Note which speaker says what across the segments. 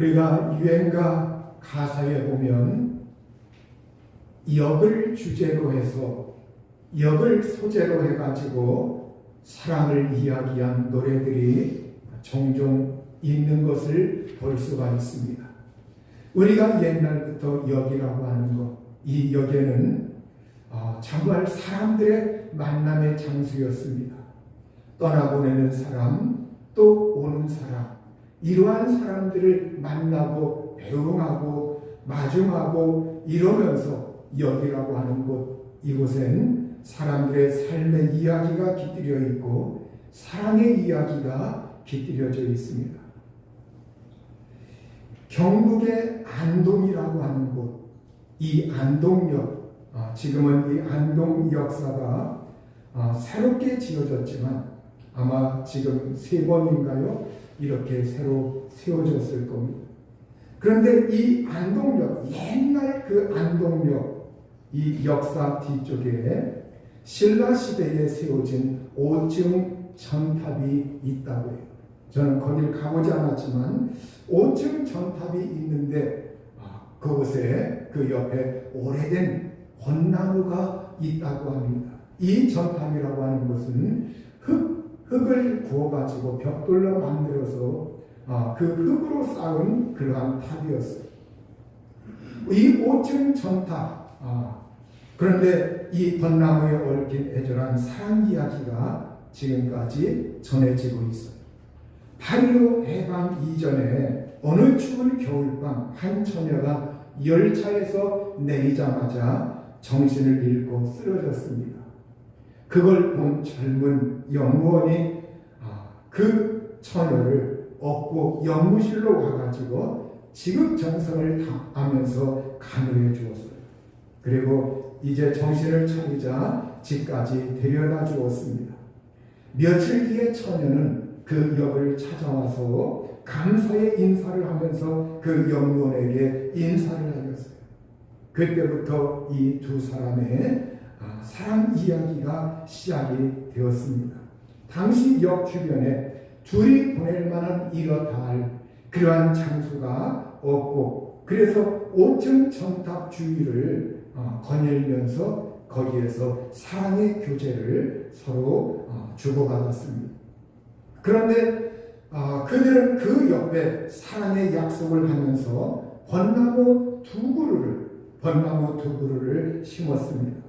Speaker 1: 우리가 유행가 가사에 보면 역을 주제로 해서 역을 소재로 해가지고 사랑을 이야기한 노래들이 종종 있는 것을 볼 수가 있습니다. 우리가 옛날부터 역이라고 하는 것, 이 역에는 정말 사람들의 만남의 장소였습니다. 떠나보내는 사람, 또 오는 사람, 이러한 사람들을 만나고 배웅하고 마중하고 이러면서 역이라고 하는 곳, 이곳엔 사람들의 삶의 이야기가 깃들여 있고 사랑의 이야기가 깃들여져 있습니다. 경북의 안동이라고 하는 곳, 이 안동역, 지금은 이 안동 역사가 새롭게 지어졌지만 아마 지금 3번인가요? 이렇게 새로 세워졌을 겁니다. 그런데 이 안동역, 옛날 그 안동역, 이 역사 뒤쪽에 신라시대에 세워진 5층 전탑이 있다고 해요. 저는 거길 가보지 않았지만 5층 전탑이 있는데 그곳에 그 옆에 오래된 벚나무가 있다고 합니다. 이 전탑이라고 하는 것은 흙을 구워가지고 벽돌로 만들어서 그 흙으로 쌓은 그러한 탑이었어요. 이 5층 전탑, 그런데 이 벚나무에 얽힌 애절한 사랑 이야기가 지금까지 전해지고 있어요. 8.15 해방 이전에 어느 추운 겨울밤 한 처녀가 열차에서 내리자마자 정신을 잃고 쓰러졌습니다. 그걸 본 젊은 영무원이 그 처녀를 업고 영무실로 와가지고 지극정성을 다하면서 간호해 주었어요. 그리고 이제 정신을 차리자 집까지 데려다 주었습니다. 며칠 뒤에 처녀는 그 역을 찾아와서 감사의 인사를 하면서 그 영무원에게 인사를 하였어요. 그때부터 이 두 사람의 사랑 이야기가 시작이 되었습니다. 당시 역 주변에 둘이 보낼 만한 이렇다할 그러한 장소가 없고 그래서 5층 전탑 주위를 거닐면서 거기에서 사랑의 교제를 서로 주고받았습니다. 그런데 그들은 그 옆에 사랑의 약속을 하면서 벚나무 두 그루를 심었습니다.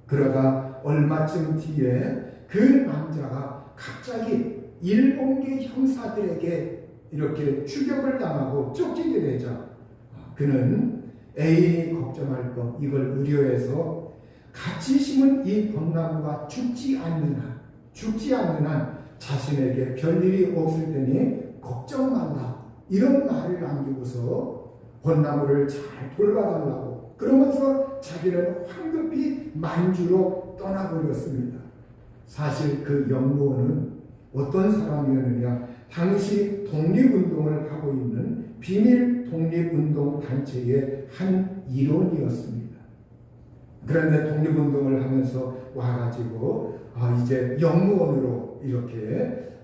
Speaker 1: 그러다 얼마쯤 뒤에 그 남자가 갑자기 일본계 형사들에게 이렇게 추격을 당하고 쫓기게 되자 그는 애인이 걱정할 것 이걸 우려해서 같이 심은 이 벚나무가 죽지 않는 한 자신에게 별일이 없을 테니 걱정 말라 이런 말을 남기고서 벚나무를 잘 돌봐달라고 그러면서 자기는 황급히 만주로 떠나버렸습니다. 사실 그 영무원은 어떤 사람이었느냐, 당시 독립운동을 하고 있는 비밀 독립운동 단체의 한 일원이었습니다. 그런데 독립운동을 하면서 와가지고 이제 영무원으로 이렇게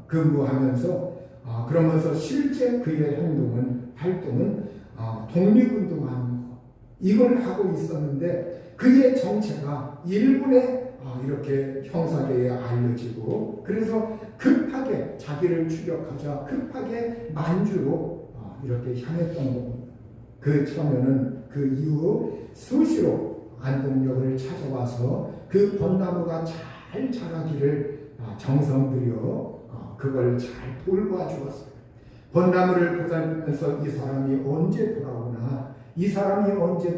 Speaker 1: 근무하면서 그러면서 실제 그의 활동은 독립운동하는 것 이걸 하고 있었는데 그의 정체가 일본의 이렇게 형사계에 알려지고 그래서 급하게 자기를 추격하자 급하게 만주로 이렇게 향했던 겁니다. 그 처녀는 그 이후 수시로 안동역을 찾아와서 그 벚나무가 잘 자라기를 정성 들여 그걸 잘 돌봐주었어요. 벚나무를 보자면서 이 사람이 언제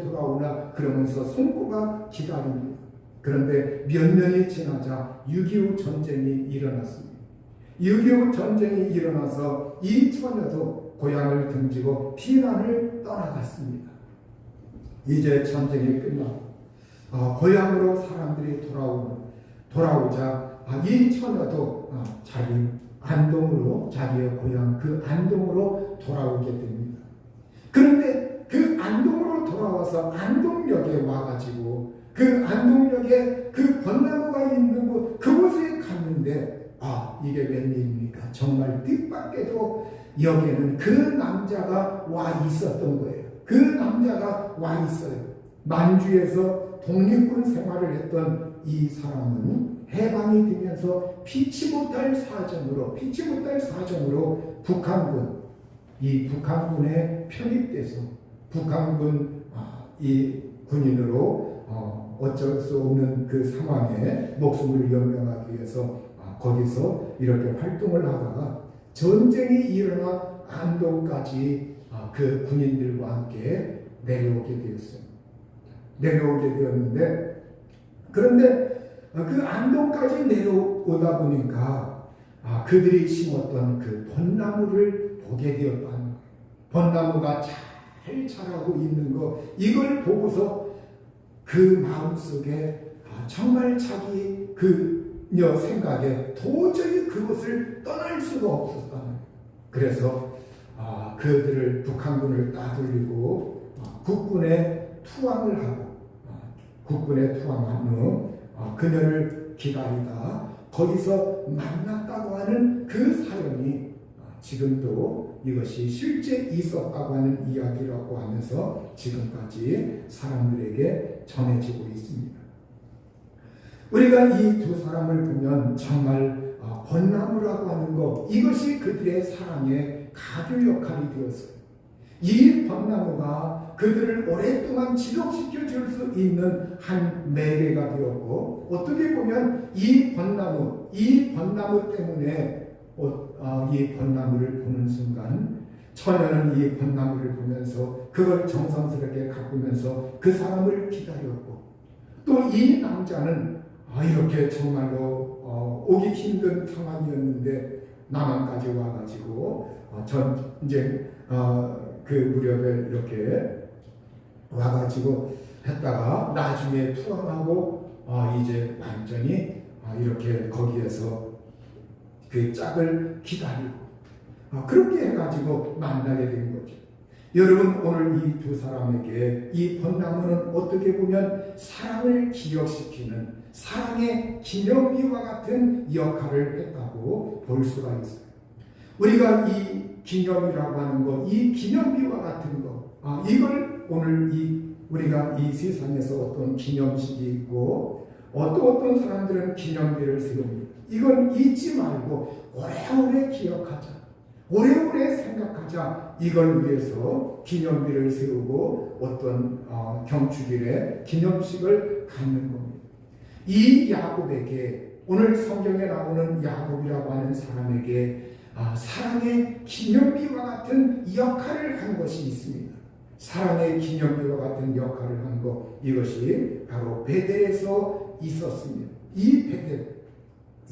Speaker 1: 돌아오나 그러면서 손꼽아 기다립니다. 그런데 몇 년이 지나자 6.25 전쟁이 일어났습니다. 6.25 전쟁이 일어나서 이 처녀도 고향을 등지고 피난을 떠나갔습니다. 이제 전쟁이 끝나고 고향으로 사람들이 돌아오자 이 처녀도 자기의 고향 그 안동으로 돌아오게 됩니다. 그런데 그 안동으로 돌아와서 안동역에 와가지고 그 안동역에 그 벚나무가 있는 곳 그곳에 갔는데 이게 웬일입니까? 정말 뜻밖에도 여기에는 그 남자가 와 있었던 거예요. 그 남자가 와 있어요. 만주에서 독립군 생활을 했던 이 사람은 해방이 되면서 피치 못할 사정으로 북한군에 편입돼서 북한군 이 군인으로 어쩔 수 없는 그 상황에 목숨을 연명하기 위해서 거기서 이렇게 활동을 하다가 전쟁이 일어나 안동까지 그 군인들과 함께 내려오게 되었는데, 그런데 그 안동까지 내려오다 보니까 그들이 심었던 그 벚나무를 보게 되었다는 거예요. 벚나무가 잘 자라고 있는 거, 이걸 보고서 그 마음속에 정말 자기 그녀 생각에 도저히 그곳을 떠날 수가 없었다는 거예요. 그래서 그들을 북한군을 따돌리고 국군에 투항을 하고 국군에 투항한 후 그녀를 기다리다 거기서 만났다고 하는 그 사연이 지금도 이것이 실제 있었다고 하는 이야기라고 하면서 지금까지 사람들에게 전해지고 있습니다. 우리가 이 두 사람을 보면 정말 벚나무라고 하는 것, 이것이 그들의 사랑의 가교 역할이 되었어요. 이 벚나무가 그들을 오랫동안 지속시켜 줄 수 있는 한 매개가 되었고, 어떻게 보면 이 벚나무 때문에 이 벚나무를 보는 순간 처녀는 이 벚나무를 보면서 그걸 정성스럽게 가꾸면서 그 사람을 기다렸고, 또 이 남자는 이렇게 정말로 오기 힘든 상황이었는데 남한까지 와가지고 전쟁 그 무렵에 이렇게 와가지고 했다가 나중에 투항하고 이제 완전히 이렇게 거기에서 그 짝을 기다리고 그렇게 해가지고 만나게 된 거죠. 여러분, 오늘 이 두 사람에게 이 벚나무는 어떻게 보면 사랑을 기억시키는 사랑의 기념비와 같은 역할을 했다고 볼 수가 있어요. 우리가 이 기념이라고 하는 것, 이 기념비와 같은 것, 이걸 오늘 우리가 이 세상에서 어떤 기념식이 있고 어떤 사람들은 기념비를 세웁니다. 이건 잊지 말고 오래오래 기억하자, 오래오래 생각하자. 이걸 위해서 기념비를 세우고 어떤 경축일에 기념식을 갖는 겁니다. 이 야곱에게, 오늘 성경에 나오는 야곱이라고 하는 사람에게 사랑의 기념비와 같은 역할을 한 것이 있습니다. 사랑의 기념비와 같은 역할을 한 것, 이것이 바로 베델에서 있었습니다. 이 베델,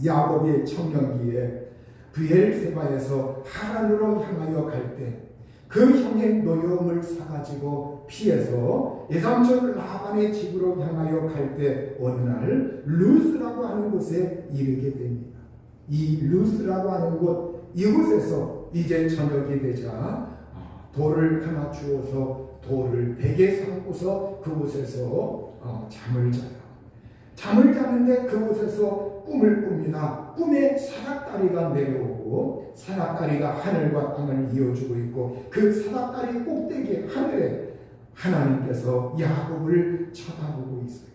Speaker 1: 야곱의 청년기에 브엘세바에서 하란으로 향하여 갈 때 그 형의 노여움을 사가지고 피해서 예삼촌 라반의 집으로 향하여 갈 때 어느 날 루스라고 하는 곳에 이르게 됩니다. 이 루스라고 하는 곳, 이곳에서 이제 저녁이 되자 돌을 하나 주어서 돌을 베개 삼고서 그곳에서 잠을 자요. 잠을 자는데 그곳에서 꿈을 꿉니다. 꿈에 사닥다리가 내려오고 사닥다리가 하늘과 땅을 이어주고 있고 그 사닥다리 꼭대기 하늘에 하나님께서 야곱을 쳐다보고 있어요.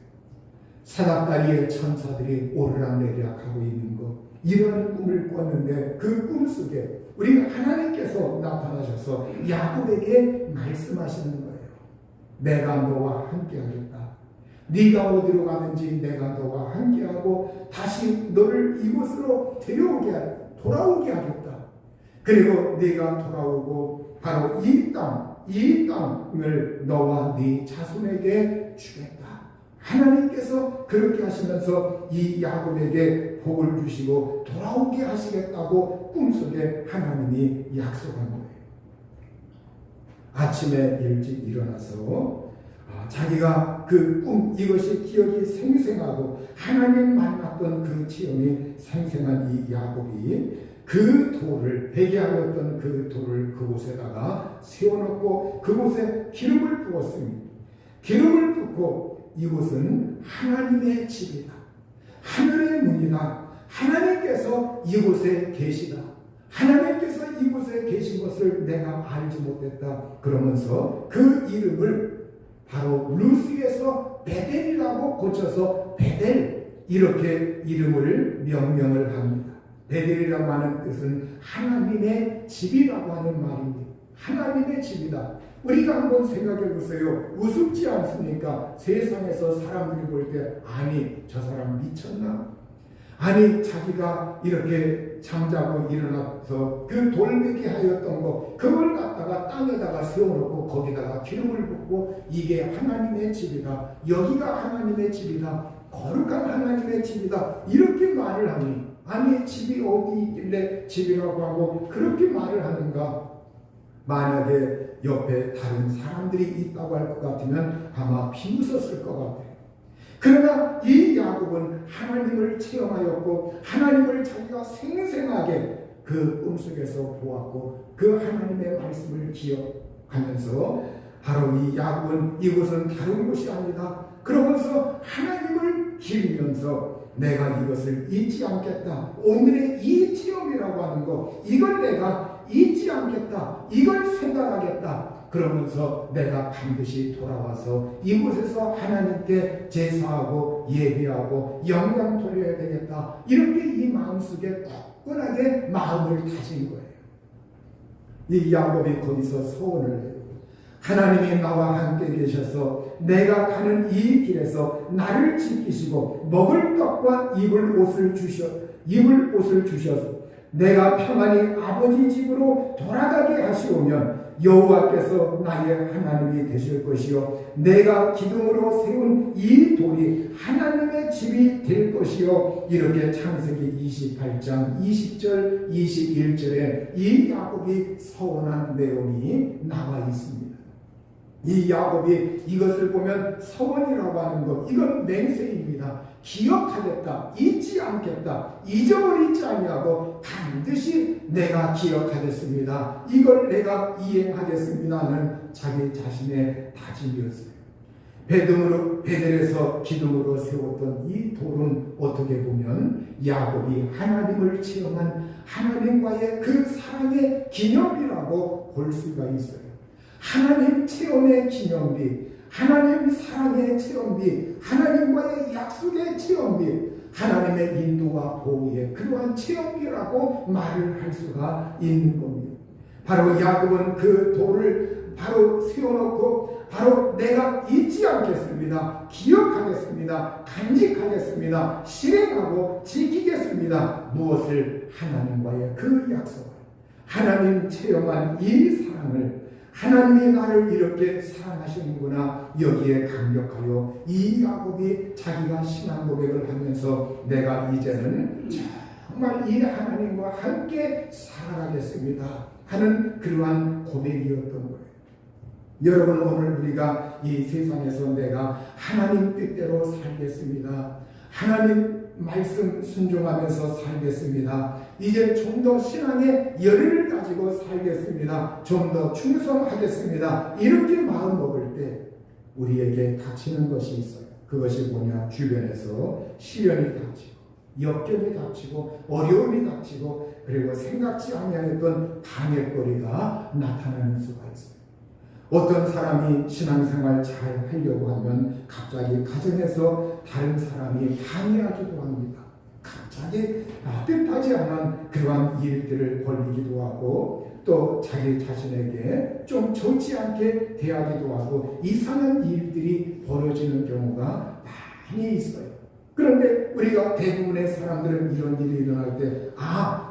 Speaker 1: 사닥다리의 천사들이 오르락내리락 하고 있는 것, 이런 꿈을 꿨는데 그 꿈 속에 우리 하나님께서 나타나셔서 야곱에게 말씀하시는 거예요. 내가 너와 함께하겠다. 네가 어디로 가는지 내가 너와 함께하고 다시 너를 이곳으로 돌아오게 하겠다. 그리고 네가 돌아오고 바로 이 땅을 너와 네 자손에게 주겠다. 하나님께서 그렇게 하시면서 이 야곱에게 복을 주시고 돌아오게 하시겠다고 꿈속에 하나님이 약속한 거예요. 아침에 일찍 일어나서 자기가 그 꿈, 이것이 기억이 생생하고 하나님 만났던 그 체험이 생생한 이 야곱이 그 돌을, 베개하였던 그 돌을 그곳에다가 세워놓고 그곳에 기름을 부었습니다. 기름을 붓고 이곳은 하나님의 집이다. 하늘의 문이다. 하나님께서 이곳에 계시다. 하나님께서 이곳에 계신 것을 내가 알지 못했다. 그러면서 그 이름을 바로 루스에서 베델이라고 고쳐서 베델 이렇게 이름을 명명을 합니다. 베델이라고 하는 뜻은 하나님의 집이라고 하는 말입니다. 하나님의 집이다. 우리가 한번 생각해 보세요. 우습지 않습니까? 세상에서 사람들이 볼 때 아니 저 사람 미쳤나? 아니 자기가 이렇게 잠자고 일어나서 그 돌베개 하였던 거 그걸 갖다가 땅에다가 세워놓고 거기다가 기름을 붓고 이게 하나님의 집이다. 여기가 하나님의 집이다. 거룩한 하나님의 집이다. 이렇게 말을 하니 아니 집이 어디 있길래 집이라고 하고 그렇게 말을 하는가? 만약에 옆에 다른 사람들이 있다고 할 것 같으면 아마 비웃었을 것 같아요. 그러나 이 야곱은 하나님을 체험하였고 하나님을 자기가 생생하게 그 꿈속에서 보았고 그 하나님의 말씀을 기억하면서 바로 이 야곱은 이곳은 다른 곳이 아니다. 그러면서 하나님을 기리면서 내가 이것을 잊지 않겠다. 오늘의 이 체험이라고 하는 거 이걸 내가 잊지 않겠다. 이걸 생각하겠다. 그러면서 내가 반드시 돌아와서 이곳에서 하나님께 제사하고 예배하고 영광 돌려야 되겠다. 이렇게 이 마음속에 굳건하게 마음을 다진 거예요. 이 야곱이 거기서 소원을 해요. 하나님이 나와 함께 계셔서 내가 가는 이 길에서 나를 지키시고 먹을 떡과 입을 옷을 주셔서 내가 평안히 아버지 집으로 돌아가게 하시오면 여호와께서 나의 하나님이 되실 것이요 내가 기둥으로 세운 이 돌이 하나님의 집이 될 것이요. 이렇게 창세기 28장 20절 21절에 이 야곱이 서원한 내용이 나와 있습니다. 이 야곱이 이것을 보면 서원이라고 하는 것 이건 맹세입니다. 기억하겠다. 잊지 않겠다. 잊어버리지 아니하고 반드시 내가 기억하겠습니다. 이걸 내가 이행하겠습니다 하는 자기 자신의 다짐이었어요. 베델에서 기둥으로 세웠던 이 돌은 어떻게 보면 야곱이 하나님을 체험한 하나님과의 그 사랑의 기념이라고 볼 수가 있어요. 하나님 체험의 기념비, 하나님 사랑의 체험비, 하나님과의 약속의 체험비, 하나님의 인도와 보호의 그러한 체험비라고 말을 할 수가 있는 겁니다. 바로 야곱은 그 돌을 바로 세워놓고 바로 내가 잊지 않겠습니다. 기억하겠습니다. 간직하겠습니다. 실행하고 지키겠습니다. 무엇을? 하나님과의 그 약속을, 하나님 체험한 이 사랑을, 하나님이 나를 이렇게 사랑하시는구나. 여기에 감격하여 이 야곱이 자기가 신앙 고백을 하면서 내가 이제는 정말 이 하나님과 함께 살아가겠습니다 하는 그러한 고백이었던 거예요. 여러분, 오늘 우리가 이 세상에서 내가 하나님 뜻대로 살겠습니다. 하나님 말씀 순종하면서 살겠습니다. 이제 좀 더 신앙의 열의를 가지고 살겠습니다. 좀 더 충성하겠습니다. 이렇게 마음 먹을 때 우리에게 닥치는 것이 있어요. 그것이 뭐냐? 주변에서 시련이 닥치고 역경이 닥치고 어려움이 닥치고 그리고 생각지 아니하였던 방해거리가 나타나는 수가 있어요. 어떤 사람이 신앙생활 잘 하려고 하면 갑자기 가정에서 다른 사람이 방해하기도 합니다. 갑자기 뜻하지 않은 그러한 일들을 벌이기도 하고 또 자기 자신에게 좀 좋지 않게 대하기도 하고 이상한 일들이 벌어지는 경우가 많이 있어요. 그런데 우리가 대부분의 사람들은 이런 일이 일어날 때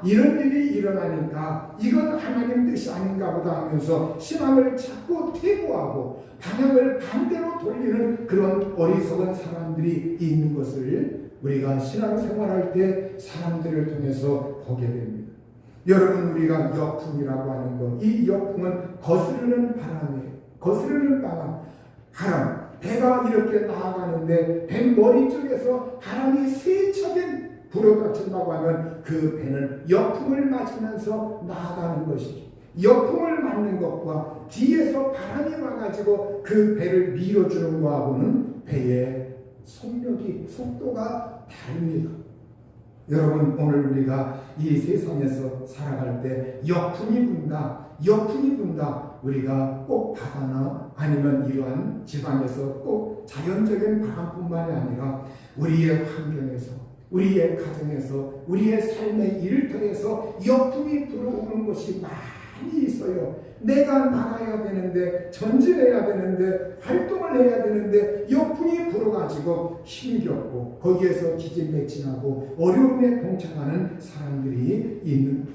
Speaker 1: 이런 일이 일어나니까 이건 하나님 뜻이 아닌가 보다 하면서 신앙을 자꾸 퇴보하고 방향을 반대로 돌리는 그런 어리석은 사람들이 있는 것을 우리가 신앙생활할 때 사람들을 통해서 보게 됩니다. 여러분, 우리가 역풍이라고 하는 것, 이 역풍은 거스르는 바람이에요. 거스르는 바람. 배가 이렇게 나아가는데 배 머리 쪽에서 바람이 세차게 불어닥친다고 하면 그 배는 역풍을 맞으면서 나아가는 것이죠. 역풍을 맞는 것과 뒤에서 바람이 와가지고 그 배를 밀어주는 것하고는 배의 속도가 다릅니다. 여러분, 오늘 우리가 이 세상에서 살아갈 때 역풍이 분다. 우리가 꼭 바다나 아니면 이러한 지방에서 꼭 자연적인 바람뿐만이 아니라 우리의 환경에서, 우리의 가정에서, 우리의 삶의 일터에서 역풍이 불어오는 것이 많이 있어요. 내가 나가야 되는데, 전진해야 되는데, 활동을 해야 되는데 역풍이 불어가지고 힘겹고 거기에서 기진맥진하고 어려움에 동참하는 사람들이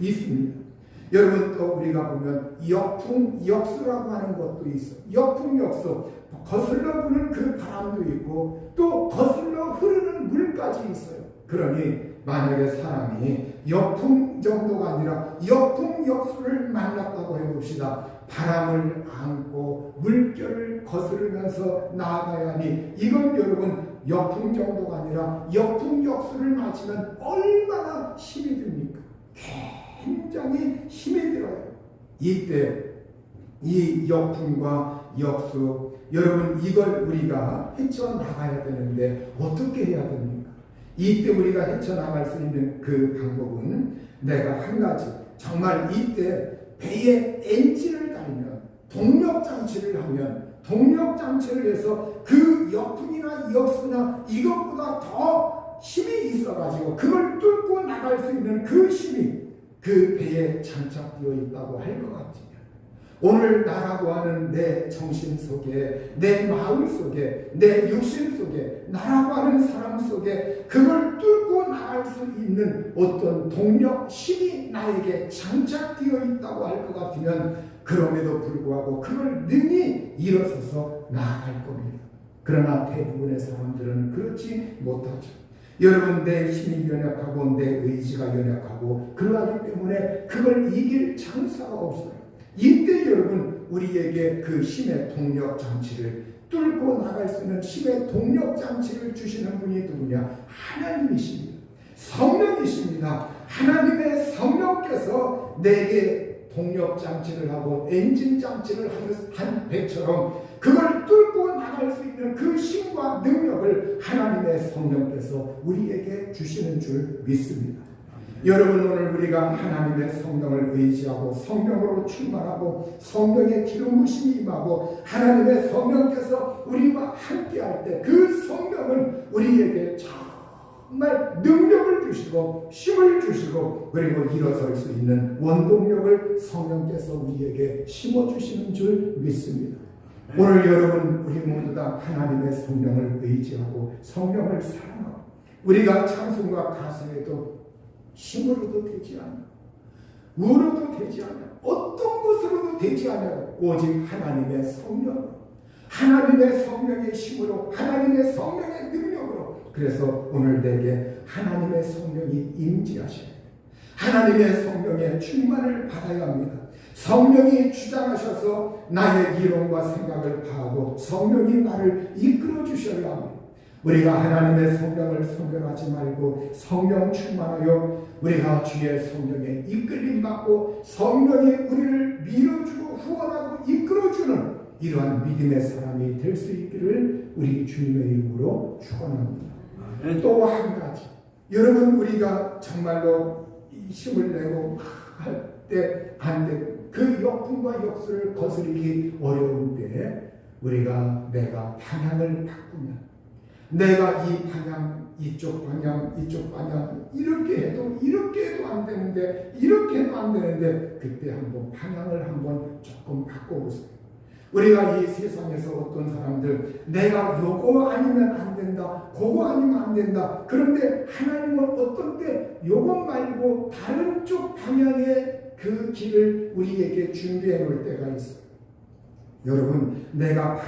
Speaker 1: 있습니다. 여러분, 또 우리가 보면 역풍 역수라고 하는 것도 있어. 역풍 역수, 거슬러 부는 그 바람도 있고 또 거슬러 흐르는 물까지 있어요. 그러니 만약에 사람이 역풍 정도가 아니라 역풍 역수를 만났다고 해봅시다. 바람을 안고 물결을 거스르면서 나아가야 하니 이건 여러분 역풍 정도가 아니라 역풍 역수를 맞으면 얼마나 힘이 듭니까? 굉장히 힘이 들어요. 이때 이 역풍과 역수, 여러분 이걸 우리가 헤쳐나가야 되는데 어떻게 해야 됩니까? 이때 우리가 헤쳐나갈 수 있는 그 방법은 내가 한 가지, 정말 이때 배에 엔진을 달면, 동력장치를 하면, 동력장치를 해서 그 역풍이나 역수나 이것보다 더 힘이 있어가지고 그걸 뚫고 나갈 수 있는 그 힘이 그 배에 장착되어 있다고 할 것 같아요. 오늘 나라고 하는 내 정신 속에, 내 마음 속에, 내 육신 속에, 나라고 하는 사람 속에 그걸 뚫고 나갈 수 있는 어떤 동력, 힘이 나에게 장착되어 있다고 할 것 같으면 그럼에도 불구하고 그걸 능히 일어서서 나아갈 겁니다. 그러나 대부분의 사람들은 그렇지 못하죠. 여러분, 내 힘이 연약하고 내 의지가 연약하고 그러하기 때문에 그걸 이길 장사가 없어요. 이때 여러분, 우리에게 그 힘의 동력 장치를 뚫고 나갈 수 있는 힘의 동력 장치를 주시는 분이 누구냐? 하나님이십니다. 성령이십니다. 하나님의 성령께서 내게 동력 장치를 하고 엔진 장치를 한 배처럼 그걸 뚫고 나갈 수 있는 그 힘과 능력을 하나님의 성령께서 우리에게 주시는 줄 믿습니다. 여러분, 오늘 우리가 하나님의 성령을 의지하고 성령으로 출발하고 성령의 기름 부심이 임하고 하나님의 성령께서 우리와 함께할 때 그 성령은 우리에게 정말 능력을 주시고 힘을 주시고 그리고 일어설 수 있는 원동력을 성령께서 우리에게 심어주시는 줄 믿습니다. 오늘 여러분, 우리 모두 다 하나님의 성령을 의지하고 성령을 사랑하고 우리가 찬송과 가사에도 힘으로도 되지 않아, 우로도 되지 않아, 어떤 것으로도 되지 않아, 오직 하나님의 성령으로, 하나님의 성령의 힘으로, 하나님의 성령의 능력으로. 그래서 오늘 내게 하나님의 성령이 임재하셔야 돼요. 하나님의 성령의 충만을 받아야 합니다. 성령이 주장하셔서 나의 이론과 생각을 파하고 성령이 나를 이끌어 주셔야 합니다. 우리가 하나님의 성령을 선별하지 말고 성령 충만하여 우리가 주의 성령에 이끌림 받고 성령이 우리를 밀어주고 후원하고 이끌어주는 이러한 믿음의 사람이 될 수 있기를 우리 주님의 이름으로 축원합니다. 또 한 가지, 여러분, 우리가 정말로 힘을 내고 할 때 안 되고 그 역풍과 역수를 거스르기 어려운 때에 우리가 내가 방향을 바꾸면, 내가 이 방향, 이쪽 방향, 이쪽 방향 이렇게 해도 안 되는데, 이렇게 해도 안 되는데 그때 한번 방향을 한번 조금 바꿔보세요. 우리가 이 세상에서 어떤 사람들, 내가 요거 아니면 안 된다, 그거 아니면 안 된다. 그런데 하나님은 어떤 때 요것 말고 다른 쪽 방향의 그 길을 우리에게 준비해 놓을 때가 있어요. 여러분, 내가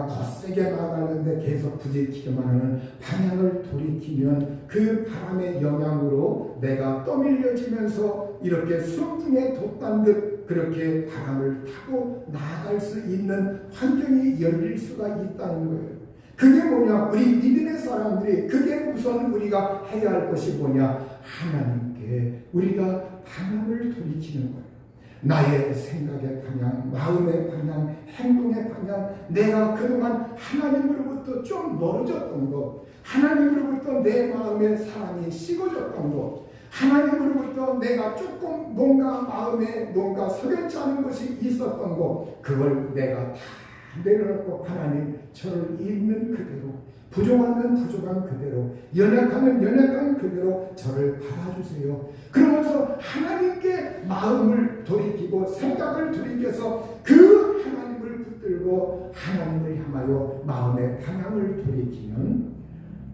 Speaker 1: 거세게 나가는데 계속 부딪히기만 하는 방향을 돌이키면 그 바람의 영향으로 내가 떠밀려지면서 이렇게 순풍에 돛단 듯 그렇게 바람을 타고 나아갈 수 있는 환경이 열릴 수가 있다는 거예요. 그게 뭐냐? 우리 믿음의 사람들이 그게 우선 우리가 해야 할 것이 뭐냐? 하나님께 우리가 방향을 돌이키는 거예요. 나의 생각의 방향, 마음의 방향, 행동의 방향, 내가 그동안 하나님으로부터 좀 멀어졌던 것, 하나님으로부터 내 마음의 사랑이 식어졌던 것, 하나님으로부터 내가 조금 뭔가 마음에 뭔가 석연치 않은 것이 있었던 것, 그걸 내가 다 내려놓고 하나님 저를 있는 그대로, 부족하면 부족한 그대로, 연약하면 연약한 그대로 저를 받아주세요. 그러면서 하나님께 마음을 돌이키고 생각을 돌이켜서 그 하나님을 붙들고 하나님을 향하여 마음의 방향을 돌이키는,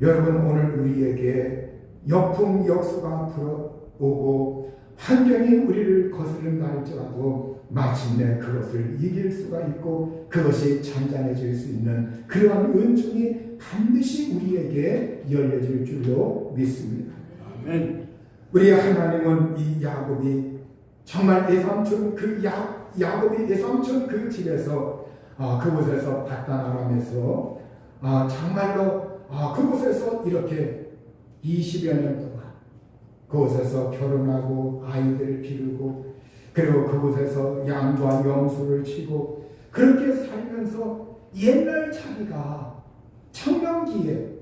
Speaker 1: 여러분 오늘 우리에게 역풍 역수가 불어오고 환경이 우리를 거스른다 할지라도 마침내 그것을 이길 수가 있고 그것이 잔잔해질 수 있는 그러한 은총이 반드시 우리에게 열려질 줄로 믿습니다. 아멘. 우리 하나님은 이 야곱이 정말 예삼촌 야곱이 예삼촌 그 집에서 그곳에서 바단 아람에서 정말로 그곳에서 이렇게 20여 년 동안 그곳에서 결혼하고 아이들 기르고 그리고 그곳에서 양과 염소를 치고 그렇게 살면서 옛날 자기가 청명기에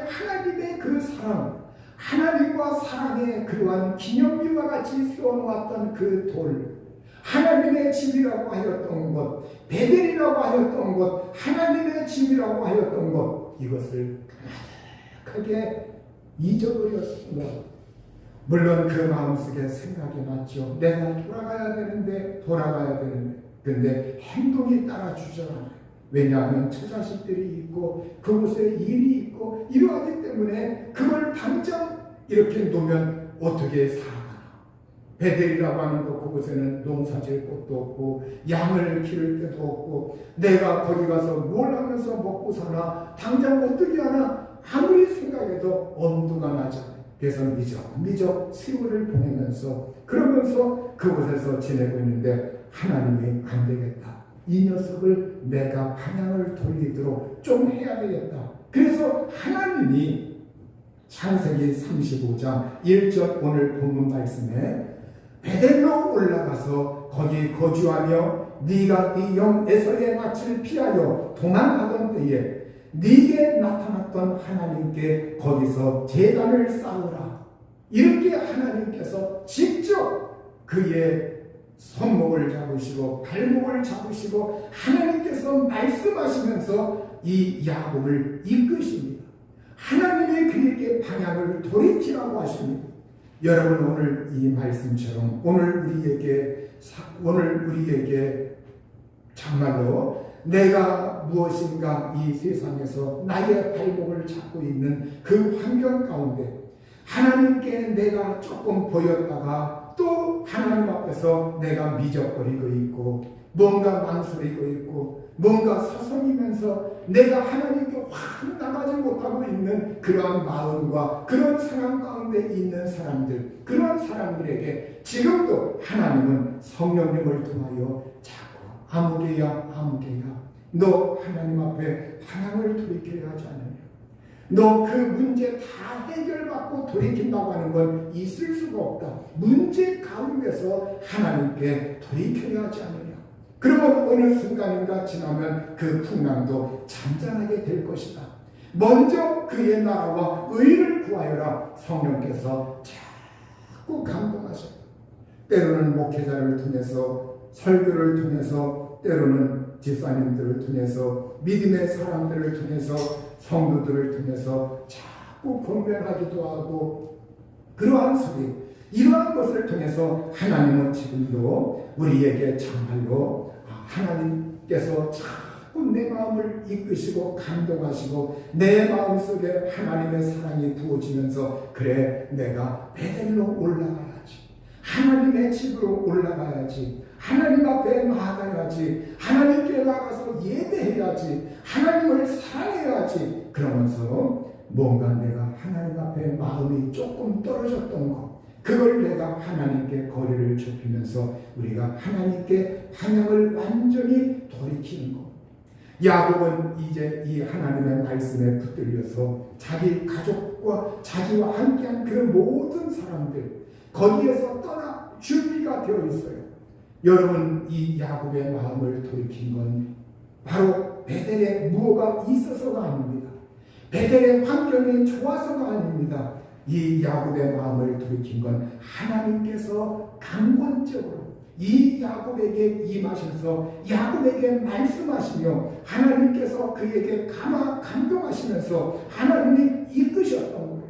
Speaker 1: 하나님의 그 사랑, 하나님과 사랑의 그러한 기념비와 같이 세워놓았던 그 돌, 하나님의 집이라고 하였던 것, 베델이라고 하였던 것, 하나님의 집이라고 하였던 것, 이것을 크게 잊어버렸습니다. 물론 그 마음속에 생각이 났죠. 내가 돌아가야 되는데 근데 행동이 따라주지 않아요. 왜냐하면 처자식들이 있고 그곳에 일이 있고 이러하기 때문에 그걸 당장 이렇게 놓으면 어떻게 살아가나. 베델이라고 하는 것, 그곳에는 농사질 곳도 없고 양을 기를 데도 없고 내가 거기 가서 뭘 하면서 먹고 사나, 당장 어떻게 하나 아무리 생각해도 엄두가 나지 않아요. 그래서 미적 세월을 보내면서 그러면서 그곳에서 지내고 있는데 하나님이 안 되겠다. 이 녀석을 내가 방향을 돌리도록 좀 해야 되겠다. 그래서 하나님이 창세기 35장 1절 오늘 본문 말씀에 베델로 올라가서 거기 거주하며 네가 네 형 에서의 낯을 피하여 도망하던 때에 네게 나타났던 하나님께 거기서 제단을 쌓으라. 이렇게 하나님께서 직접 그의 손목을 잡으시고 발목을 잡으시고 하나님께서 말씀하시면서 이 야곱을 이끄십니다. 하나님이 그에게 방향을 돌이키라고 하십니다. 여러분 오늘 이 말씀처럼 오늘 우리에게 정말로 내가 무엇인가 이 세상에서 나의 발목을 잡고 있는 그 환경 가운데 하나님께 내가 조금 보였다가 또 하나님 앞에서 내가 미적거리고 있고 뭔가 망설이고 있고 뭔가 서성이면서 내가 하나님께 확 나가지 못하고 있는 그러한 마음과 그런 상황 가운데 있는 사람들, 그런 사람들에게 지금도 하나님은 성령님을 통하여 자꾸 아무개야 너 하나님 앞에 방향을 돌이켜야 하지 않느냐. 너 그 문제 다 해결받고 돌이킨다고 하는 건 있을 수가 없다. 문제 가운데서 하나님께 돌이켜야 하지 않느냐. 그러면 어느 순간인가 지나면 그 풍랑도 잔잔하게 될 것이다. 먼저 그의 나라와 의를 구하여라. 성령께서 자꾸 감동하셔. 때로는 목회자를 통해서, 설교를 통해서, 때로는 집사님들을 통해서, 믿음의 사람들을 통해서, 성도들을 통해서 자꾸 권면하기도 하고, 그러한 소리, 이러한 것을 통해서 하나님은 지금도 우리에게 정말로 하나님께서 자꾸 내 마음을 이끄시고 감동하시고 내 마음속에 하나님의 사랑이 부어지면서 그래 내가 베델로 올라가야지, 하나님의 집으로 올라가야지, 하나님 앞에 나아가야지, 하나님께 나가서 예배해야지, 하나님을 사랑해야지. 그러면서 뭔가 내가 하나님 앞에 마음이 조금 떨어졌던 것, 그걸 내가 하나님께 거리를 좁히면서 우리가 하나님께 방향을 완전히 돌이키는 것. 야곱은 이제 이 하나님의 말씀에 붙들려서 자기 가족과 자기와 함께한 그 모든 사람들 거기에서 떠나 준비가 되어 있어요. 여러분, 이 야곱의 마음을 돌이킨 건 바로 베델에 무엇가 있어서가 아닙니다. 베델의 환경이 좋아서가 아닙니다. 이 야곱의 마음을 돌이킨 건 하나님께서 강권적으로 이 야곱에게 임하셔서 야곱에게 말씀하시며 하나님께서 그에게 감동하시면서 하나님이 이끄셨던 거예요.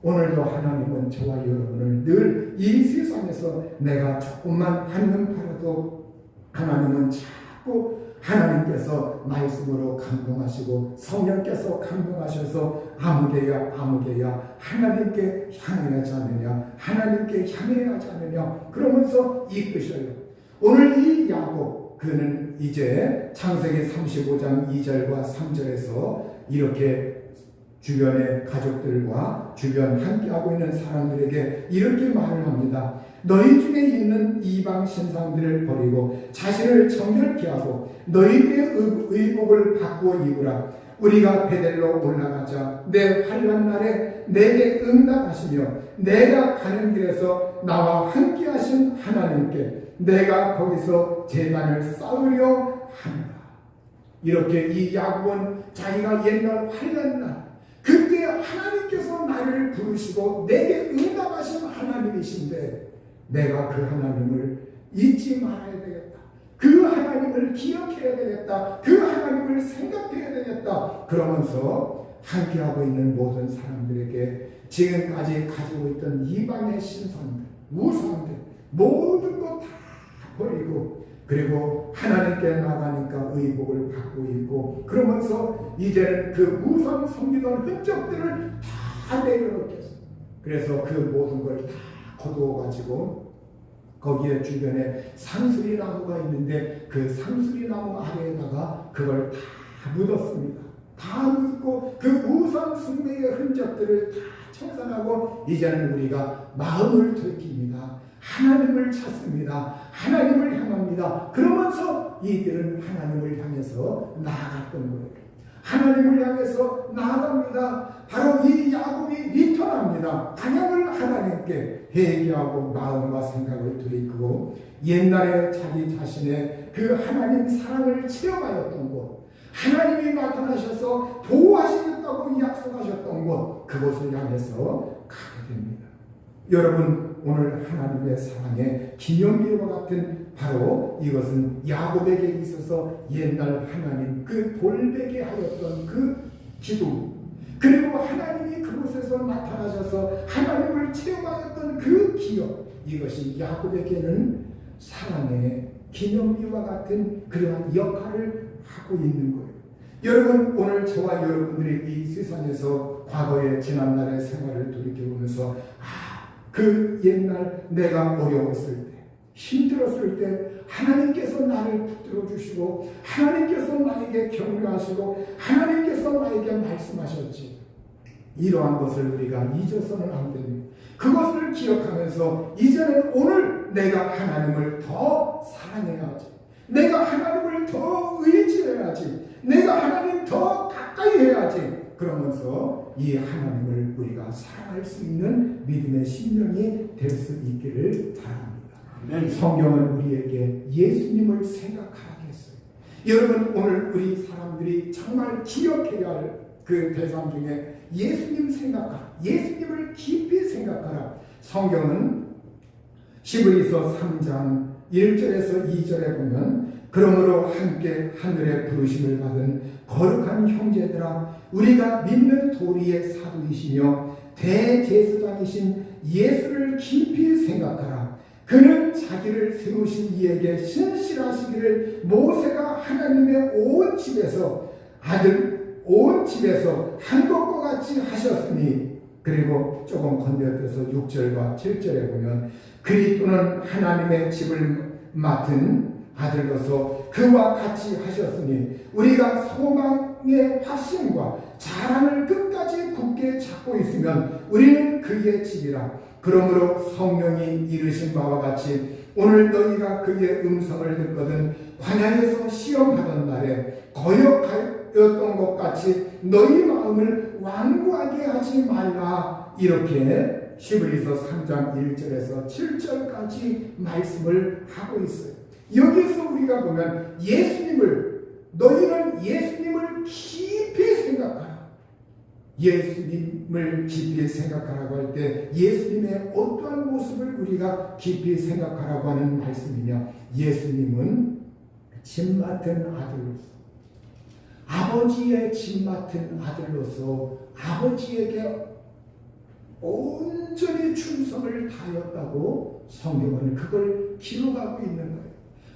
Speaker 1: 오늘도 하나님은 저와 여러분을 늘 이 세상에서 내가 조금만 한눈 팔아도 하나님은 자꾸 하나님께서 말씀으로 감동하시고 성령께서 감동하셔서 아무개야 하나님께 향해야 하지 않느냐, 하나님께 향해야 하지 않느냐 그러면서 이끄셔요. 오늘 이 야곱, 그는 이제 창세기 35장 2절과 3절에서 이렇게 주변의 가족들과 주변 함께하고 있는 사람들에게 이렇게 말을 합니다. 너희 중에 있는 이방 신상들을 버리고 자신을 정결케 하고 너희의 의복을 바꾸어 입으라. 우리가 베델로 올라가자 내 환난 날에 내게 응답하시며 내가 가는 길에서 나와 함께 하신 하나님께 내가 거기서 제단을 쌓으려 합니다. 이렇게 이 야곱은 자기가 옛날 환난 날 그때 하나님께서 나를 부르시고 내게 응답하신 하나님이신데 내가 그 하나님을 잊지 말아야 되겠다. 그 하나님을 기억해야 되겠다. 그 하나님을 생각해야 되겠다. 그러면서 함께하고 있는 모든 사람들에게 지금까지 가지고 있던 이방의 신상들, 우상들 모든 것 다 버리고 그리고 하나님께 나가니까 의복을 받고 있고 그러면서 이제는 그 우상 섬기던 흔적들을 다 내려놓겠어요. 그래서 그 모든 걸 다 거두어가지고 거기에 주변에 상수리 나무가 있는데 그 상수리 나무 아래에다가 그걸 다 묻었습니다. 다 묻고 그 우상 숭배의 흔적들을 다 청산하고 이제는 우리가 마음을 돌이킵니다. 하나님을 찾습니다. 하나님을 향합니다. 그러면서 이들은 하나님을 향해서 나아갔던 거예요. 하나님을 향해서 나아갑니다. 바로 이 야곱이 리턴합니다. 방향을 하나님께 회개하고 마음과 생각을 돌이키고 옛날에 자기 자신의 그 하나님 사랑을 체험하였던 곳, 하나님이 나타나셔서 보호하시겠다고 약속하셨던 곳, 그곳을 향해서 가게 됩니다. 여러분, 오늘 하나님의 사랑의 기념비와 같은 바로 이것은 야곱에게 있어서 옛날 하나님 그 돌베개 하였던 그 기도, 그리고 하나님이 그곳에서 나타나셔서 하나님을 체험하였던 그 기억, 이것이 야곱에게는 사랑의 기념비와 같은 그러한 역할을 하고 있는 거예요. 여러분, 오늘 저와 여러분들이 이 세상에서 과거의 지난날의 생활을 돌이켜보면서 그 옛날 내가 어려웠을 때, 힘들었을 때 하나님께서 나를 붙들어 주시고 하나님께서 나에게 격려하시고 하나님께서 나에게 말씀하셨지. 이러한 것을 우리가 잊어서는 안 됩니다. 그것을 기억하면서 이제는 오늘 내가 하나님을 더 사랑해야지. 내가 하나님을 더 의지해야지. 내가 하나님 더 가까이 해야지. 그러면서 이 하나님을 우리가 사랑할 수 있는 믿음의 심령이 될 수 있기를 바랍니다. 성경은 우리에게 예수님을 생각하게 했어요. 여러분, 오늘 우리 사람들이 정말 기억해야 할 그 대상 중에 예수님 생각하라. 예수님을 깊이 생각하라. 성경은 히브리서 3장 1절에서 2절에 보면 그러므로 함께 하늘의 부르심을 받은 거룩한 형제들아, 우리가 믿는 도리의 사도이시며 대제사장이신 예수를 깊이 생각하라. 그는 자기를 세우신 이에게 신실하시기를 모세가 하나님의 온 집에서 한 것과 같이 하셨으니, 그리고 조금 건너뛰어서 6절과 7절에 보면 그리스도는 하나님의 집을 맡은 아들로서 그와 같이 하셨으니 우리가 소망의 확신과 자랑을 끝까지 굳게 잡고 있으면 우리는 그의 집이라. 그러므로 성령이 이르신 바와 같이 오늘 너희가 그의 음성을 듣거든 광야에서 시험하던 날에 거역하였던 것 같이 너희 마음을 완고하게 하지 말라. 이렇게 히브리서 3장 1절에서 7절까지 말씀을 하고 있어요. 여기서 우리가 보면 너희는 예수님을 깊이 생각하라. 예수님을 깊이 생각하라고 할 때 예수님의 어떠한 모습을 우리가 깊이 생각하라고 하는 말씀이냐? 예수님은 집 맡은 아들로서, 아버지의 집 맡은 아들로서 아버지에게 온전히 충성을 다하였다고 성경은 그걸 기록하고 있는 거예요.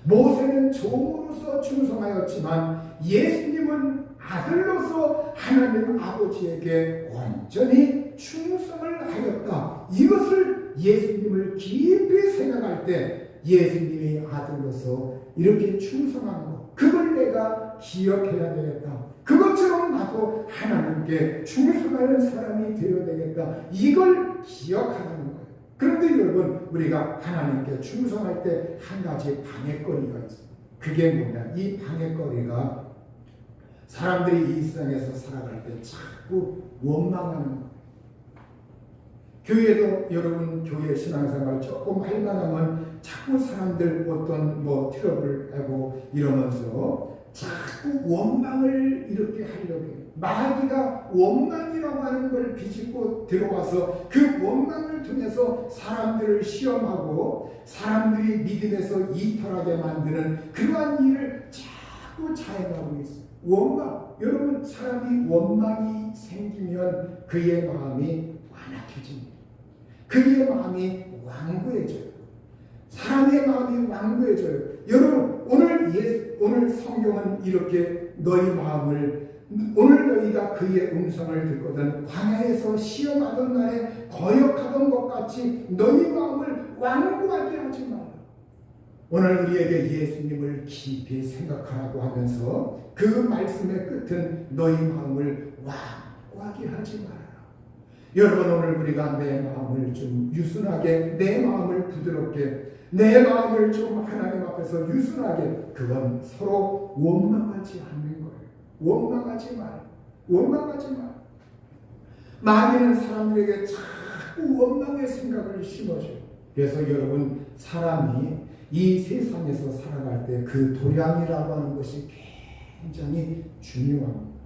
Speaker 1: 모세는 종으로서 충성하였지만 예수님은 아들로서 하나님 아버지에게 온전히 충성을 하였다. 이것을 예수님을 깊이 생각할 때 예수님의 아들로서 이렇게 충성한 것, 그걸 내가 기억해야 되겠다. 그것처럼 나도 하나님께 충성하는 사람이 되어야 되겠다. 이걸 기억하라는 거예요. 그런데 여러분, 우리가 하나님께 충성할 때 한 가지 방해거리가 있어요. 그게 뭐냐? 이 방해거리가 사람들이 이 세상에서 살아갈 때 자꾸 원망하는 거예요. 교회도 여러분 교회 신앙생활 조금 할 만하면 자꾸 사람들 어떤 트러블을 하고 이러면서 자꾸 원망을 이렇게 하려고 해요. 마귀가 원망이라고 하는 걸 비집고 들어와서 그 원망을 통해서 사람들을 시험하고 사람들이 믿음에서 이탈하게 만드는 그러한 일을 자꾸 자행하고 있어요. 원망. 여러분, 사람이 원망이 생기면 그의 마음이 완악해집니다. 그의 마음이 완고해져요. 사람의 마음이 완고해져요. 여러분, 오늘 성경은 이렇게 너희 마음을, 오늘 너희가 그의 음성을 듣거든 광야에서 시험하던 날에 거역하던 것 같이 너희 마음을 완고하게 하지 마라. 오늘 우리에게 예수님을 깊이 생각하라고 하면서 그 말씀의 끝은 너희 마음을 완고하게 하지 마라. 여러분, 오늘 우리가 내 마음을 좀 유순하게, 내 마음을 부드럽게, 내 마음을 좀 하나님 앞에서 유순하게, 그건 서로 원망하지 않는 거예요. 원망하지 마라. 원망하지 마라. 마귀는 사람들에게 자꾸 원망의 생각을 심어줘요. 그래서 여러분, 사람이 이 세상에서 살아갈 때 그 도량이라고 하는 것이 굉장히 중요합니다.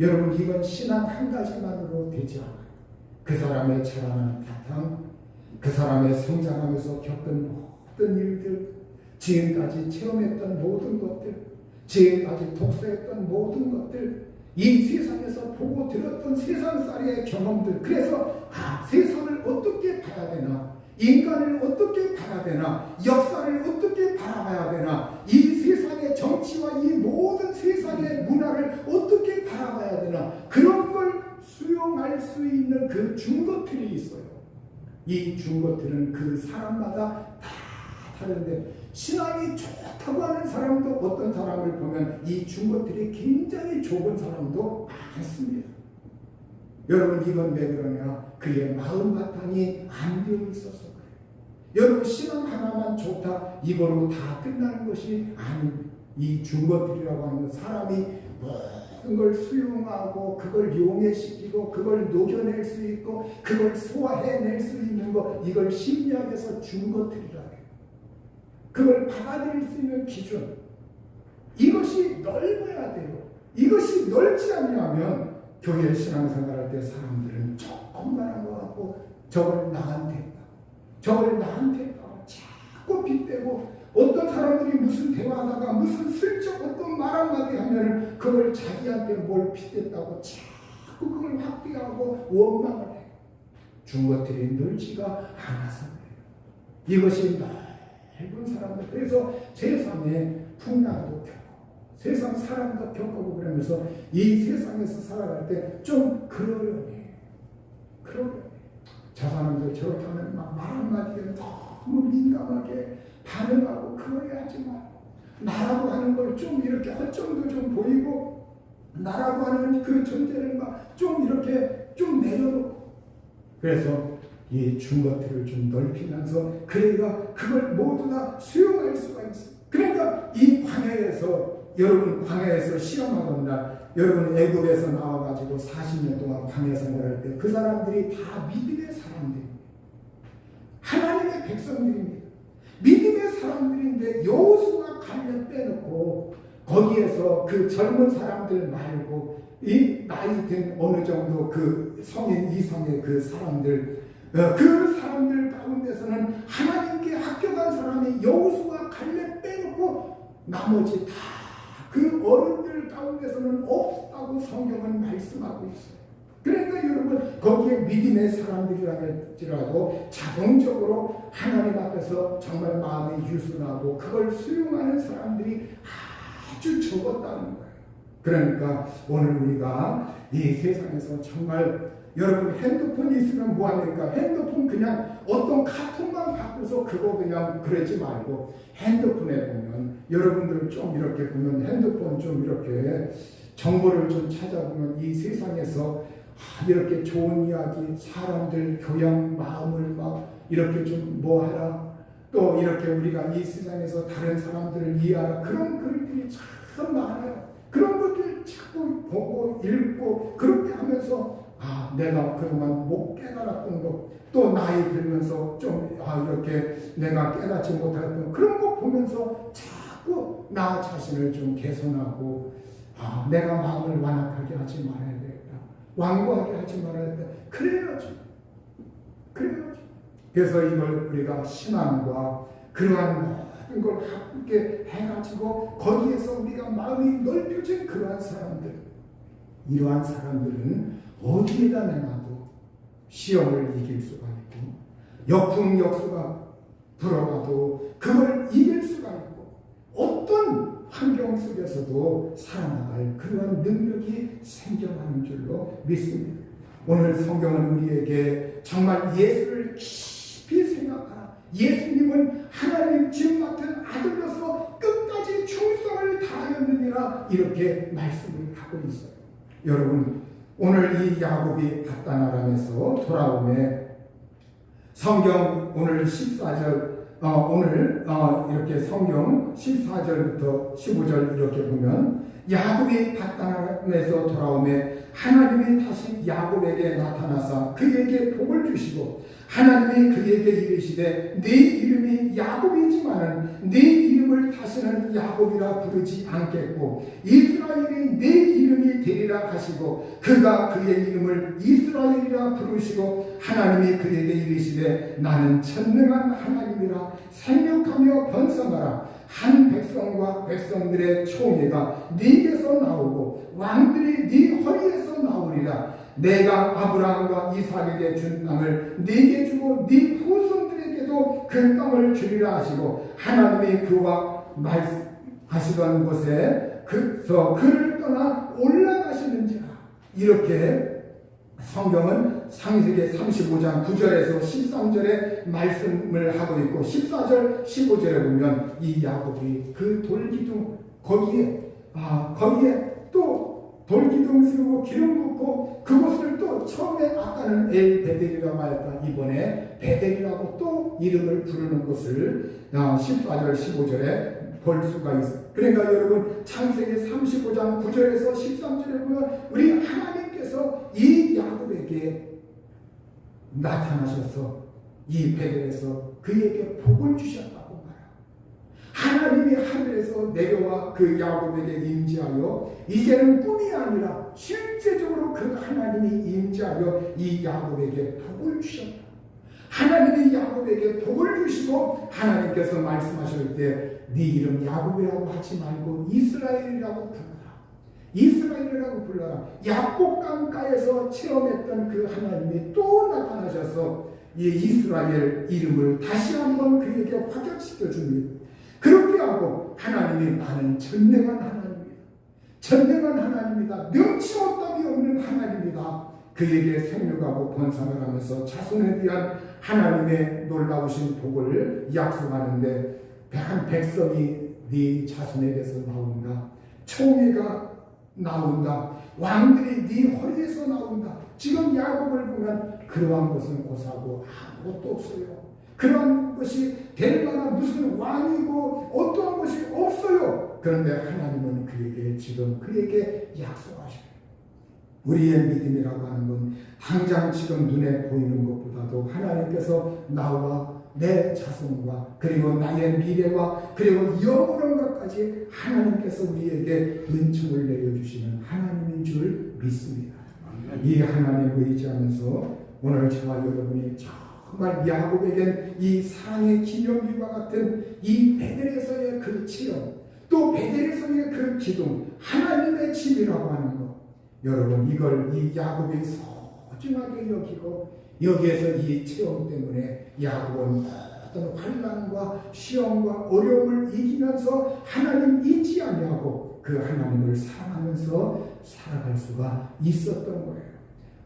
Speaker 1: 여러분, 이건 신앙 한 가지만으로 되지 않아요. 그 사람의 자라난 바탕, 그 사람의 성장하면서 겪은 모든 일들, 지금까지 체험했던 모든 것들, 지금까지 독서했던 모든 것들, 이 세상에서 보고 들었던 세상살이의 경험들, 그래서 세상을 어떻게 봐야 되나, 인간을 어떻게 봐야 되나, 역사를 어떻게 바라봐야 되나, 이 세상의 정치와 이 모든 세상의 문화를 어떻게 바라봐야 되나, 그런 걸 수용할 수 있는 그 중거틀이 있어요. 이 중거틀은 그 사람마다 다 다른데, 신앙이 좋다고 하는 사람도 어떤 사람을 보면 이 중거틀이 굉장히 좁은 사람도 많습니다. 여러분, 이건 왜 그러냐? 그의 마음 바탕이 안 되어 있어서 그래요. 여러분, 신앙 하나만 좋다 이거로 다 끝나는 것이 아닌, 이 중거틀이라고 하는 건 사람이 모든 걸 수용하고 그걸 용해시키고 그걸 녹여낼 수 있고 그걸 소화해낼 수 있는 것, 이걸 심리학에서 중거틀이라 해요. 그걸 받아들일 수 있는 기준, 이것이 넓어야 돼요. 이것이 넓지 않냐면 교회 신앙생활할 때 사람들은 조금만 한 것 같고 저걸 나한테 했다, 저걸 나한테 했다, 자꾸 빗대고, 어떤 사람들이 무슨 대화하다가 무슨 슬쩍 어떤 말 한마디 하면은 그걸 자기한테 뭘 빗댔다고 자꾸 그걸 확대하고 원망을 해요. 중거틀이 넓지가 않아서 그래요. 이것이 넓은 사람들, 그래서 세상에 풍랑도 겪고 세상 사람도 겪고 그러면서 이 세상에서 살아갈 때 좀 그러려니 저 사람들 저렇게 하면 막 말 한마디에 너무 민감하게 반응하고 그거야 하지 마. 나라고 하는 걸 좀 이렇게 허점도 좀 보이고, 나라고 하는 그 존재를 막 좀 이렇게 좀 내려놓고, 그래서 이 중거틀을 좀 넓히면서 그래야 그걸 모두 다 수용할 수가 있어요. 그러니까 이 광야에서, 여러분 광야에서 시험하던 날, 여러분 애굽에서 나와가지고 40년 동안 광야 생활할 때 그 사람들이 다 믿음의 사람들입니다. 하나님의 백성들입니다. 믿음의 사람들인데 여호수아 갈렙 빼놓고 거기에서 그 젊은 사람들 말고 이 나이 든 어느 정도 그 성인 이상의 그 사람들 그 사람들 가운데서는 하나님께 합격한 사람이 여호수아 갈렙 빼놓고 나머지 다 그 어른들 가운데서는 없다고 성경은 말씀하고 있어요. 그러니까 여러분 거기에 믿음의 사람들이라할지라도 자동적으로 하나님 앞에서 정말 마음이 유순하고 그걸 수용하는 사람들이 아주 적었다는 거예요. 그러니까 오늘 우리가 이 세상에서 정말 여러분 핸드폰이 있으면 뭐합니까? 핸드폰 그냥 어떤 카톡만 바꾸서 그거 그냥 그러지 말고 핸드폰에 보면 여러분들 좀 이렇게 보면 핸드폰 좀 이렇게 정보를 좀 찾아보면 이 세상에서 이렇게 좋은 이야기, 사람들 교양, 마음을 막 이렇게 좀 뭐하라, 또 이렇게 우리가 이 세상에서 다른 사람들을 이해하라, 그런 글들이 참 많아요. 그런 것들 자꾸 보고 읽고 그렇게 하면서 내가 그동안 못 깨달았던 것, 또 나이 들면서 좀 이렇게 내가 깨닫지 못했던 그런 거 보면서 자꾸 나 자신을 좀 개선하고 내가 마음을 완악하게 하지 말아야 되겠다, 완고하게 하지 말아야 되겠다. 그래야지. 그래서 이걸 우리가 신앙과 그러한 모든 걸 함께 해가지고 거기에서 우리가 마음이 넓혀진 그러한 사람들, 이러한 사람들은 어디에다 내놔도 시험을 이길 수가 있고 역풍역수가 불어와도 그걸 이길 수가 있고 어떤 환경 속에서도 살아나갈 그러한 능력이 생겨나는 줄로 믿습니다. 오늘 성경은 우리에게 정말 예수를 깊이 생각하라, 예수님은 하나님 집 맡은 아들로서 끝까지 충성을 다하였느니라, 이렇게 말씀을 하고 있어요. 여러분 오늘 이 야곱이 밧단-아람에서 돌아오매 성경 오늘 14절 오늘 이렇게 성경 14절부터 15절 이렇게 보면 야곱이 밧단-아람에서 돌아오매 하나님이 다시 야곱에게 나타나사 그에게 복을 주시고 하나님이 그에게 이르시되 네 이름이 야곱이지만은 네 이름을 다시는 야곱이라 부르지 않겠고 이스라엘이 네 이름이 되리라 하시고 그가 그의 이름을 이스라엘이라 부르시고 하나님이 그에게 이르시되 나는 전능한 하나님이라 생육하며 번성하라. 한 백성과 백성들의 총회가 네게서 나오고 왕들이 네 허리에서 나오리라. 내가 아브라함과 이삭에게 준 땅을 네게 주고 네 후손들에게도 그 땅을 주리라 하시고 하나님이 그와 말씀하시던 곳에 그를 떠나 올라가시는지라. 이렇게 성경은 창세기 35장 9절에서 13절에 말씀을 하고 있고 14절 15절에 보면 이 야곱이 그 돌기둥 거기에 또 돌기둥 세우고 기름 붓고 그곳을 또 처음에 아까는 엘베델이라고 하였다, 이번에 베델이라고 또 이름을 부르는 것을 14절 15절에 볼 수가 있어요. 그러니까 여러분 창세기 35장 9절에서 13절에 보면 우리 하나님께서 이 야곱에게 나타나셔서 이 베델에서 그에게 복을 주셨다고 말해요. 하나님이 하늘에서 내려와 그 야곱에게 임재하여 이제는 꿈이 아니라 실제적으로 그 하나님이 임재하여 이 야곱에게 복을 주셨다. 하나님이 야곱에게 복을 주시고 하나님께서 말씀하실 때 네 이름 야곱이라고 하지 말고 이스라엘이라고 불러라. 이스라엘이라고 불러라. 야복강가에서 체험했던 그 하나님이 또 나타나셔서 이 이스라엘 이름을 다시 한번 그에게 확연시켜 줍니다. 그렇게 하고 하나님이 나는 전능한 하나님이다. 전능한 하나님이다. 능치없다이 없는 하나님이다. 그에게 생육하고 번성을 하면서 자손에 대한 하나님의 놀라우신 복을 약속하는데 한 백성이 네 자손에게서 나온다. 총회가 나온다. 왕들이 네 허리에서 나온다. 지금 야곱을 보면 그러한 것은 고사하고 아무것도 없어요. 그러한 것이 될 만한 무슨 왕이고 어떠한 것이 없어요. 그런데 하나님은 그에게 약속하셔요. 우리의 믿음이라고 하는 건 당장 지금 눈에 보이는 것보다도 하나님께서 나와 내 자손과 그리고 나의 미래와 그리고 영원한 것까지 하나님께서 우리에게 은총을 내려주시는 하나님인 줄 믿습니다. 이 하나님을 의지하면서 오늘 저와 여러분이 정말 야곱에겐 이 사랑의 기념비와 같은 이 베델에서의 그 체험, 또 베델에서의 그 기둥, 하나님의 집이라고 하는 것, 여러분 이걸 이 야곱이 소중하게 여기고 여기에서 이 체험 때문에 야곱은 어떤 환난과 시험과 어려움을 이기면서 하나님 잊지 아니하고 그 하나님을 사랑하면서 살아갈 수가 있었던 거예요.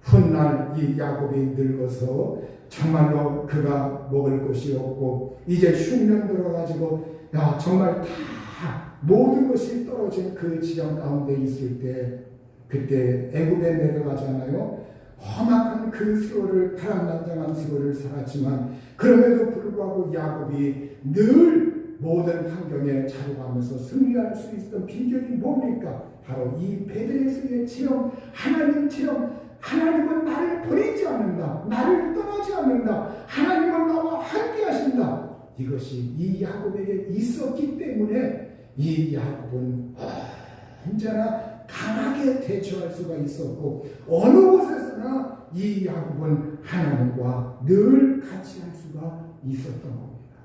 Speaker 1: 훗날 이 야곱이 늙어서 정말로 그가 먹을 것이 없고 이제 흉년 들어가지고 정말 다 모든 것이 떨어진 그 지경 가운데 있을 때 그때 애굽에 내려가잖아요. 험악한 그 세월을 파란만장한 세월을 살았지만 그럼에도 불구하고 야곱이 늘 모든 환경에 자루하면서 승리할 수 있었던 비결이 뭡니까? 바로 이 베델에서의 체험, 하나님 체험. 하나님은 나를 버리지 않는다. 나를 떠나지 않는다. 하나님은 나와 함께 하신다. 이것이 이 야곱에게 있었기 때문에 이 야곱은 언제나 강하게 대처할 수가 있었고 어느 곳에서나 이 야곱은 하나님과 늘 같이 할 수가 있었던 겁니다.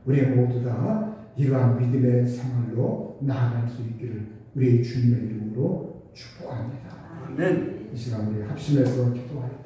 Speaker 1: 우리 모두 다 이러한 믿음의 생활로 나아갈 수 있기를 우리 주님의 이름으로 축복합니다.
Speaker 2: 아멘.
Speaker 1: 이 시간 우리 합심해서 기도할게요.